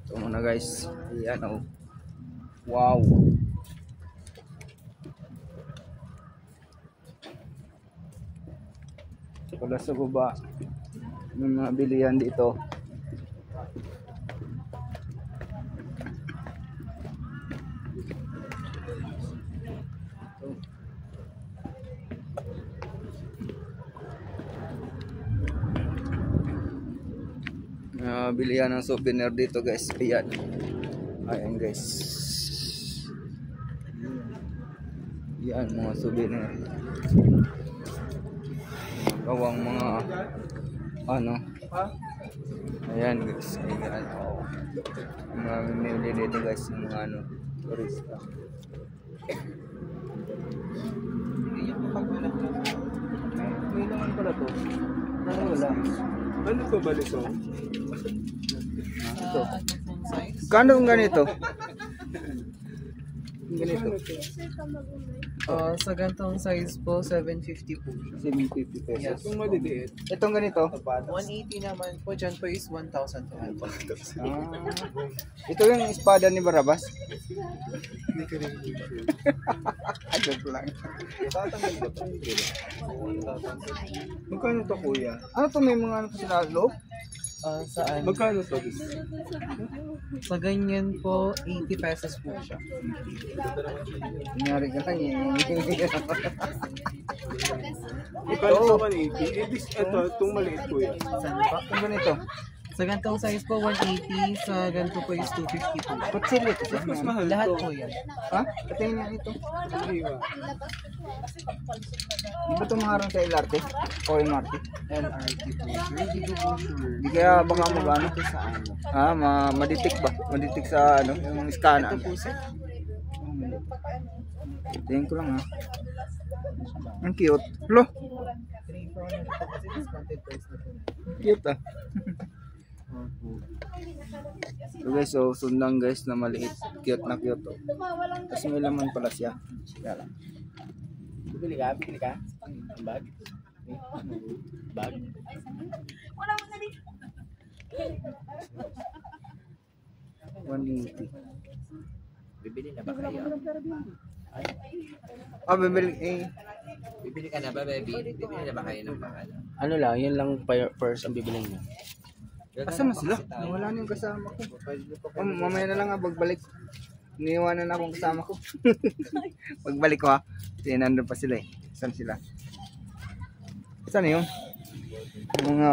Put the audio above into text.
Ito muna guys. Ayan oh. Wow. Wala sa baba. May mga bilihan dito. Bilihan ng souvenir dito guys. Ayan. Ayan guys. Yan mga souvenir. Gawang mga ano. Ayan guys. Ayan. Oh. Mga minili dito guys. Yung mga ano. Turista. May naman pala to. Wala. Ano to ba nito? Ito. Kano ang ganito? Ganito. Sa gantong size po, 750 po. 750 pesos. Yes. Kung maliliit. Itong ganito. 180 naman po, dyan po is 1,200. Ito yung espada ni Barabas. Hindi ka rin Joke lang. tatanggal ko ito. Magkano to kuya? Ano to, may mga ano sila loob? Saan? Magkano to? Sa ganyan po, 80 pesos po siya. Kunyari ka lang Magkano to 180? Ito, itong maliit kuya. Saan pa? Itong ganito. Sa gantong size po, 180. Sa ganito po is 250 po. Kutsilyo. Mas mahal Lahat to. po yan. Ha? Patayin nga ito. Hindi ba? Di ba ito maharang sa LRT? O MRT? LRT po. Hindi po sure. Di kaya baka mag-ano? Ito sa ano? Ha? Maditik ba? Maditik sa ano? Yung scan. Ito po sir. Tingin ko lang ha. Ang cute. Lo, 3 po na ito kasi discounted price na po. cute ah. So guys, so sundang guys na maliit. Cute na cute oh. Tapos may laman pala siya. Kaya lang. Bibili ka? Bibili ka? Ang bag? Bag? Wala mo na dito. 180. Bibili na ba kayo? Ah, bibili eh. Bibili ka na ba, baby? Bibili na ba kayo ng pangalan? Ano lang, yun lang first ang bibiling niya. Asan na sila? Nawala na yung kasama ko. Mamaya na lang ha, pagbalik. Iniwanan na akong kasama ko. Pagbalik ko ha. Kasi nandun pa sila eh. Saan sila? Saan na yun? Yung mga